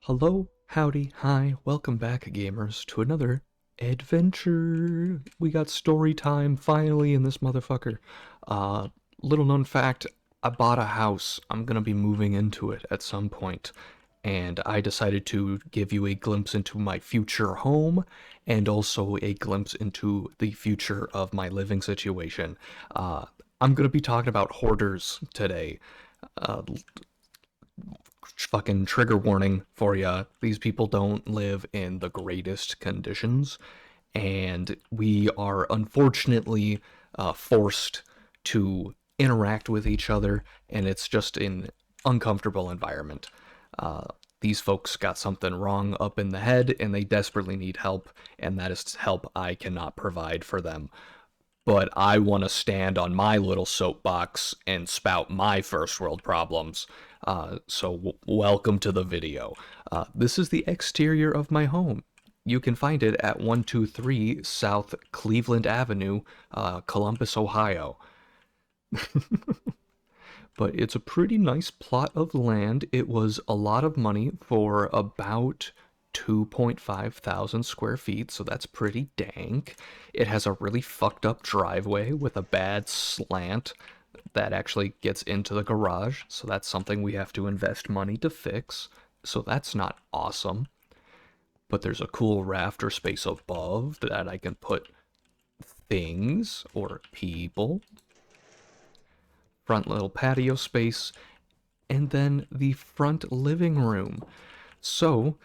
Hello, howdy, hi, welcome back, gamers, to another adventure. We got story time finally in this motherfucker. Uh, Little known fact, I bought a house. I'm gonna be moving into it at some point, and I decided to give you a glimpse into my future home and also a glimpse into the future of my living situation. Uh, I'm gonna be talking about hoarders today. Uh, Fucking trigger warning for you. These people don't live in the greatest conditions, and we are unfortunately forced to interact with each other, and it's just an uncomfortable environment. Uh, these folks got something wrong up in the head, and they desperately need help, and that is help I cannot provide for them. But I want to stand on my little soapbox and spout my first world problems. So welcome to the video. This is the exterior of my home. You can find it at 123 South Cleveland Avenue, Columbus, Ohio. But it's a pretty nice plot of land. It was a lot of money for about 2.5 thousand square feet, so that's pretty dank. It has a really fucked up driveway with a bad slant that actually gets into the garage, so that's something we have to invest money to fix. So that's not awesome. But there's a cool rafter space above that I can put things or people. Front little patio space, and then the front living room. So,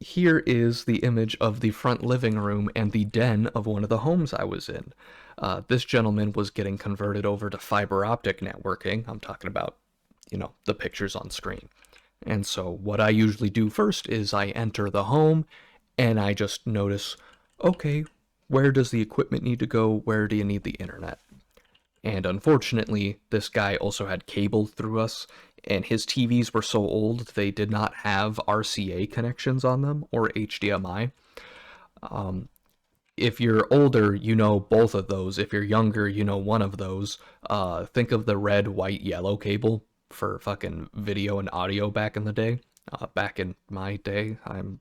here is the image of the front living room and the den of one of the homes I was in. This gentleman was getting converted over to fiber optic networking. I'm talking about, the pictures on screen. And so, what I usually do first is I enter the home and I just notice, okay, where does the equipment need to go? Where do you need the internet? And unfortunately, this guy also had cable through us, and his TVs were so old they did not have RCA connections on them or HDMI. If you're older, you know both of those. If you're younger, you know one of those. Think of the red, white, yellow cable for fucking video and audio back in the day. Back in my day, I'm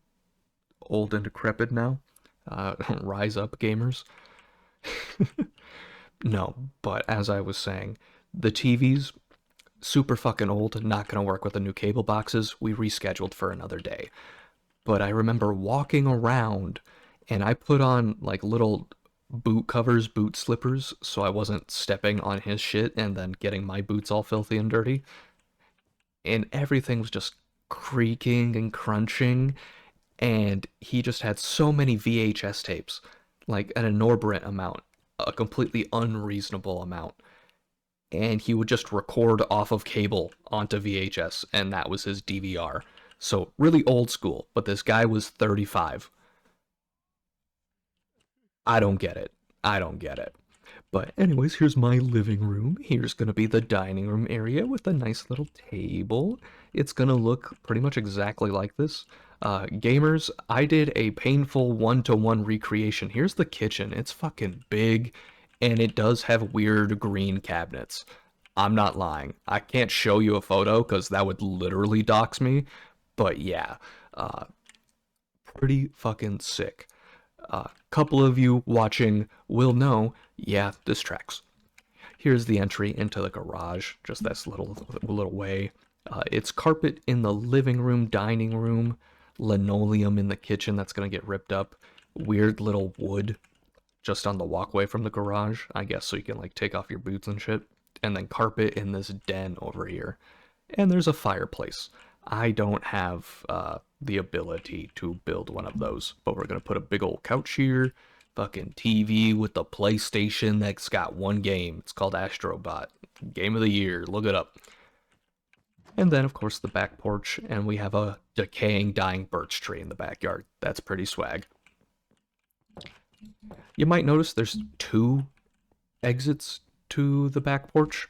old and decrepit now. Rise up, gamers. No, but as I was saying, the TV's super fucking old, not gonna work with the new cable boxes. We rescheduled for another day. But I remember walking around and I put on like little boot covers, boot slippers, so I wasn't stepping on his shit and then getting my boots all filthy and dirty. And everything was just creaking and crunching. And he just had so many VHS tapes, like an inordinate amount, a completely unreasonable amount. And he would just record off of cable onto VHS, and that was his DVR. So really old school, but this guy was 35. I don't get it. I don't get it. But anyways, here's my living room. Here's gonna be the dining room area with a nice little table. It's gonna look pretty much exactly like this. Gamers, I did a painful one-to-one recreation. Here's the kitchen. It's fucking big, and it does have weird green cabinets. I'm not lying. I can't show you a photo because that would literally dox me. But yeah, uh, pretty fucking sick. Couple of you watching will know, yeah, this tracks. Here's the entry into the garage, just this little way. It's carpet in the living room, dining room, linoleum in the kitchen that's gonna get ripped up, weird little wood just on the walkway from the garage, I guess, so you can like take off your boots and shit, and then carpet in this den over here. And there's a fireplace. I don't have the ability to build one of those, but we're gonna put a big old couch here, fucking TV with the PlayStation that's got one game. It's called Astrobot. Game of the year. Look it up. And then, of course, the back porch, and we have a decaying, dying birch tree in the backyard. That's pretty swag. You might notice there's two exits to the back porch.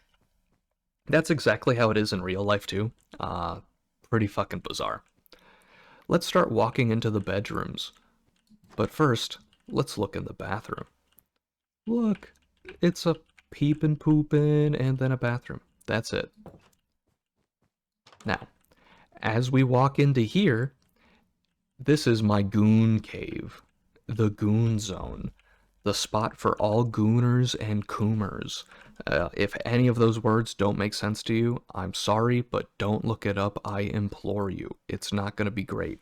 That's exactly how it is in real life, too. Pretty fucking bizarre. Let's start walking into the bedrooms. But first, let's look in the bathroom. Look, it's a peepin' poopin' and then a bathroom. That's it. Now, as we walk into here, This is my goon cave, the goon zone, the spot for all gooners and coomers. If any of those words don't make sense to you, I'm sorry, but don't look it up, I implore you. It's not going to be great.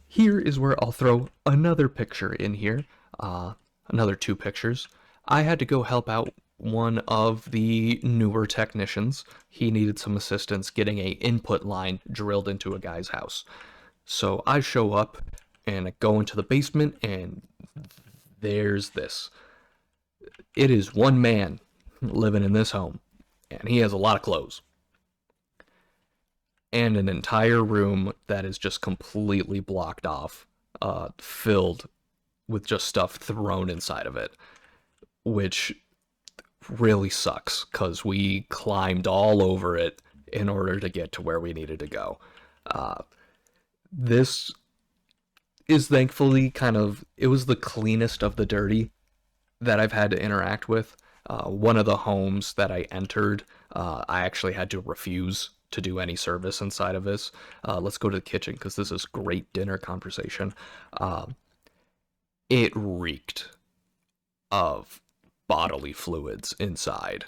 Here is where I'll throw another picture in here, another two pictures. I had to go help out one of the newer technicians. He needed some assistance getting a input line drilled into a guy's house. So I show up and I go into the basement, and there's this. It is one man living in this home, and he has a lot of clothes. And an entire room that is just completely blocked off, filled with just stuff thrown inside of it, which really sucks because we climbed all over it in order to get to where we needed to go. This is thankfully it was the cleanest of the dirty that I've had to interact with. One of the homes that I entered, I actually had to refuse to do any service inside of this. Let's go to the kitchen because this is great dinner conversation. Uh, it reeked of bodily fluids inside.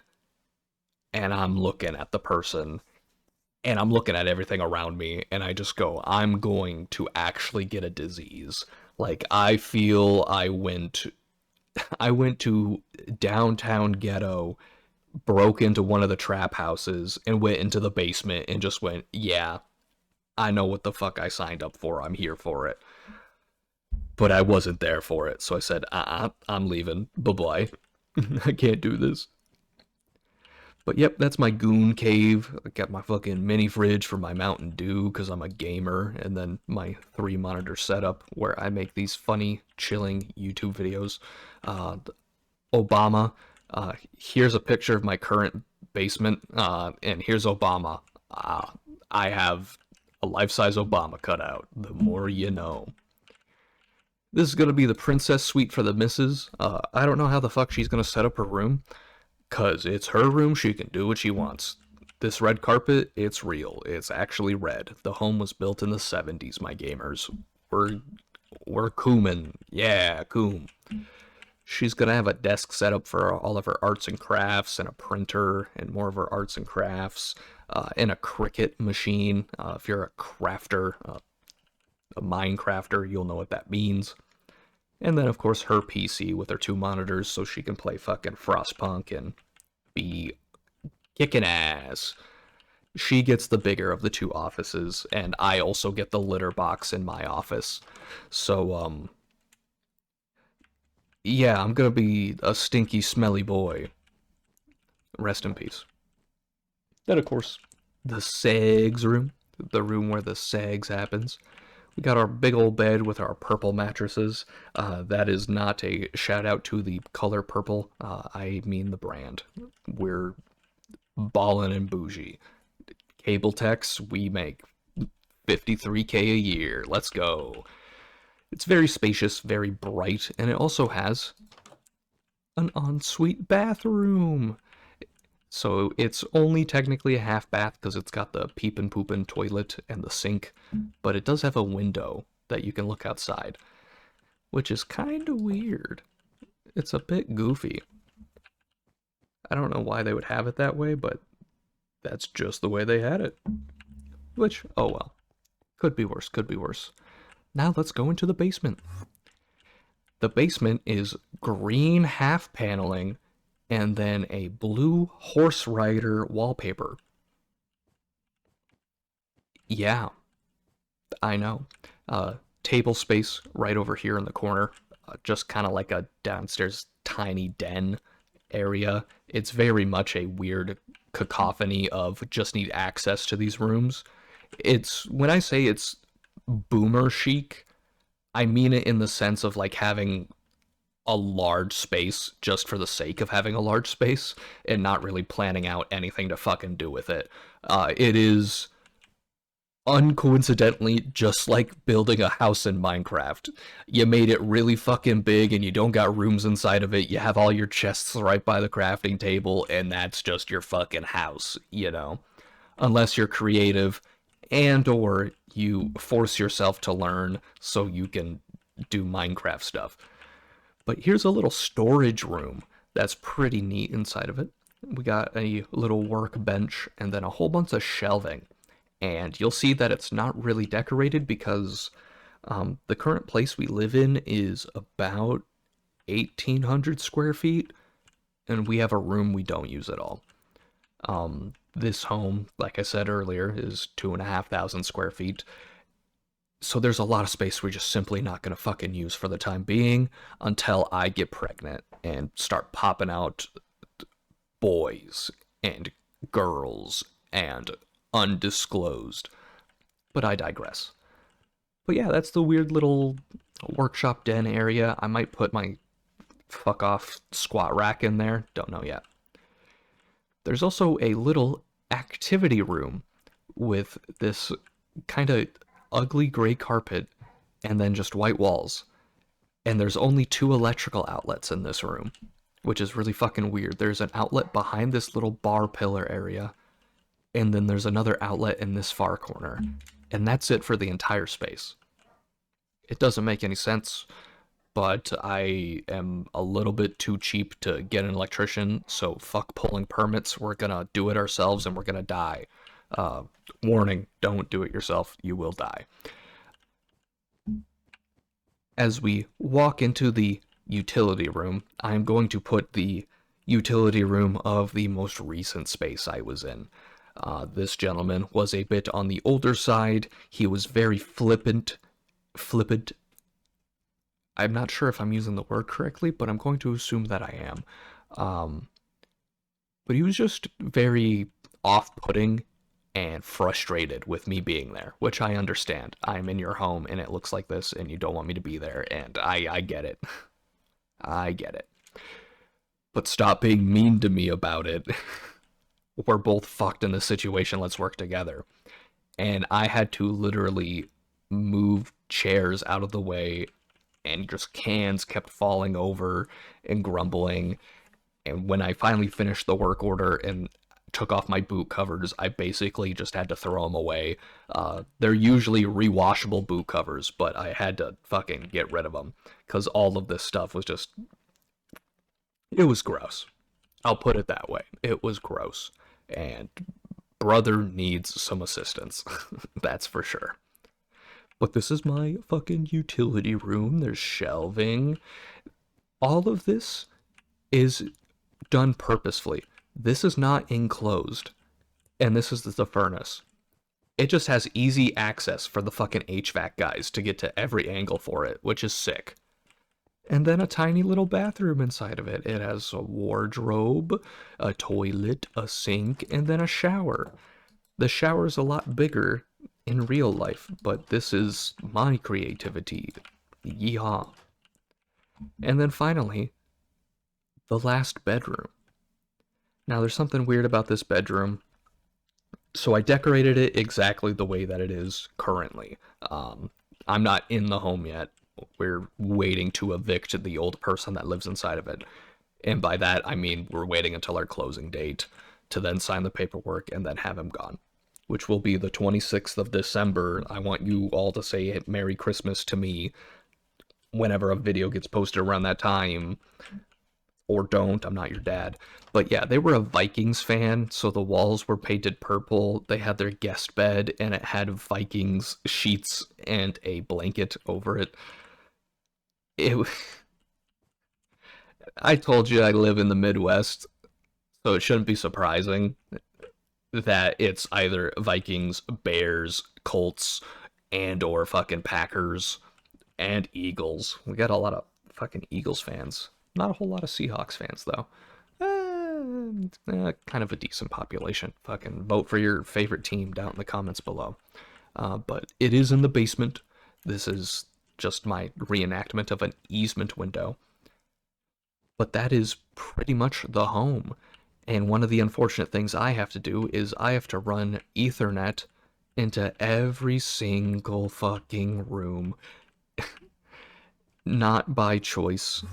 And I'm looking at the person and I'm looking at everything around me and I just go, I'm going to actually get a disease. Like I went to downtown ghetto, broke into one of the trap houses and went into the basement and just went, yeah, I know what the fuck I signed up for. I'm here for it. But I wasn't there for it. So I said, I'm leaving. Bye bye. I can't do this. But yep, that's my goon cave. I got my fucking mini fridge for my Mountain Dew because I'm a gamer, and then my three monitor setup where I make these funny, chilling YouTube videos. Uh, Obama. Here's a picture of my current basement, and here's Obama. I have a life-size Obama cutout. The more you know. This is gonna be the princess suite for the missus. I don't know how the fuck she's gonna set up her room, cause it's her room. She can do what she wants. This red carpet, it's real. It's actually red. The home was built in the 70s, my gamers. We're we're coomin'. Yeah, coom. She's gonna have a desk set up for all of her arts and crafts, and a printer, and more of her arts and crafts, and a Cricut machine. If you're a crafter, a Minecrafter, you'll know what that means. And then, of course, her PC with her two monitors so she can play fucking Frostpunk and be kicking ass. She gets the bigger of the two offices, and I also get the litter box in my office. So, yeah, I'm gonna be a stinky, smelly boy. Rest in peace. Then, of course, the segs room, the room where the segs happens. We got our big old bed with our purple mattresses. That is not a shout out to the color purple. I mean the brand. We're ballin' and bougie. Cable techs, we make 53K a year. Let's go. It's very spacious, very bright, and it also has an ensuite bathroom. So it's only technically a half bath because it's got the peepin' poopin' toilet and the sink, but it does have a window that you can look outside, which is kind of weird. It's a bit goofy. I don't know why they would have it that way, but that's just the way they had it. Which, oh well. Could be worse, could be worse. Now let's go into the basement. The basement is green half paneling and then a blue horse rider wallpaper. Yeah, I know. Table space right over here in the corner, just kind of like a downstairs tiny den area. It's very much a weird cacophony of just need access to these rooms. It's when I say it's boomer chic, I mean it in the sense of like having a large space just for the sake of having a large space and not really planning out anything to fucking do with it. It is uncoincidentally just like building a house in Minecraft. You made it really fucking big and you don't got rooms inside of it. You have all your chests right by the crafting table and that's just your fucking house, you know. Unless you're creative and or you force yourself to learn so you can do Minecraft stuff. But here's a little storage room that's pretty neat inside of it. We got a little workbench and then a whole bunch of shelving. And you'll see that it's not really decorated because the current place we live in is about 1,800 square feet, and we have a room we don't use at all. This home, like I said earlier, is 2,500 square feet. So there's a lot of space we're just simply not gonna fucking use for the time being until I get pregnant and start popping out boys and girls and undisclosed. But I digress. But yeah, that's the weird little workshop den area. I might put my fuck off squat rack in there. Don't know yet. There's also a little activity room with this kind of ugly gray carpet and then just white walls. And there's only two electrical outlets in this room, which is really fucking weird. There's an outlet behind this little bar pillar area, and then there's another outlet in this far corner. And that's it for the entire space. It doesn't make any sense, but I am a little bit too cheap to get an electrician, so fuck pulling permits. We're gonna do it ourselves and we're gonna die. Warning, don't do it yourself, you will die. As we walk into the utility room, I'm going to put the utility room of the most recent space I was in. This gentleman was a bit on the older side. He was very flippant. I'm not sure if I'm using the word correctly, but I'm going to assume that I am. But he was just very off-putting and frustrated with me being there, which I understand. I'm in your home and it looks like this and you don't want me to be there, and I get it. I get it. But stop being mean to me about it. We're both fucked in this situation, let's work together. And I had to literally move chairs out of the way, and just cans kept falling over and grumbling. And when I finally finished the work order and took off my boot covers, I basically just had to throw them away. They're usually rewashable boot covers, but I had to fucking get rid of them because all of this stuff was just, it was gross. I'll put it that way. It was gross. And brother needs some assistance. That's for sure. But this is my fucking utility room. There's shelving. All of this is done purposefully. This is not enclosed. And this is the furnace. It just has easy access for the fucking HVAC guys to get to every angle for it, which is sick. And then a tiny little bathroom inside of it. It has a wardrobe, a toilet, a sink, and then a shower. The shower is a lot bigger in real life, but this is my creativity. Yeehaw. And then finally, the last bedroom. Now, there's something weird about this bedroom. So I decorated it exactly the way that it is currently. I'm not in the home yet. We're waiting to evict the old person that lives inside of it. And by that, I mean we're waiting until our closing date to then sign the paperwork and then have him gone, which will be the 26th of December. I want you all to say Merry Christmas to me whenever a video gets posted around that time. Or don't, I'm not your dad. But yeah, they were a Vikings fan, so the walls were painted purple. They had their guest bed, and it had Vikings sheets and a blanket over it. It. I told you I live in the Midwest, so it shouldn't be surprising that it's either Vikings, Bears, Colts, and or fucking Packers and Eagles. We got a lot of fucking Eagles fans. Not a whole lot of Seahawks fans, though. Kind of a decent population. Fucking vote for your favorite team down in the comments below. But it is in the basement. This is just my reenactment of an easement window. But that is pretty much the home. And one of the unfortunate things I have to do is I have to run Ethernet into every single fucking room. Not by choice,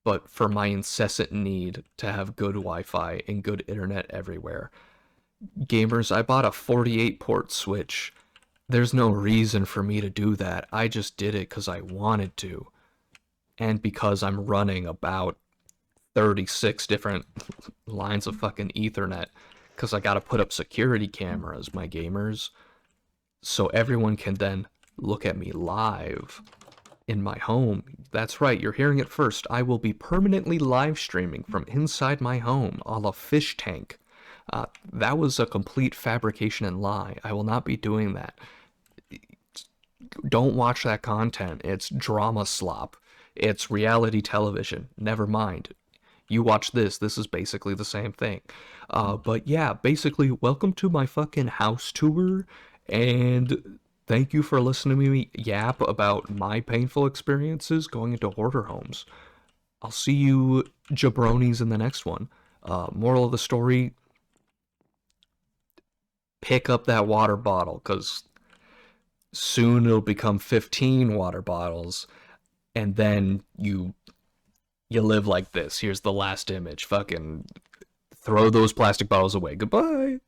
but for my incessant need to have good Wi-Fi and good internet everywhere. Gamers, I bought a 48 port Switch. There's no reason for me to do that. I just did it because I wanted to. And because I'm running about 36 different lines of fucking Ethernet. Because I gotta put up security cameras, my gamers. So everyone can then look at me live in my home. That's right, you're hearing it first. I will be permanently live streaming from inside my home, a la fish tank. That was a complete fabrication and lie. I will not be doing that. Don't watch that content. It's drama slop. It's reality television. Never mind. You watch this. This is basically the same thing. But yeah, basically, welcome to my fucking house tour. And thank you for listening to me yap about my painful experiences going into hoarder homes. I'll see you jabronis in the next one. Moral of the story, pick up that water bottle because soon it'll become 15 water bottles and then you live like this. Here's the last image. Fucking throw those plastic bottles away. Goodbye.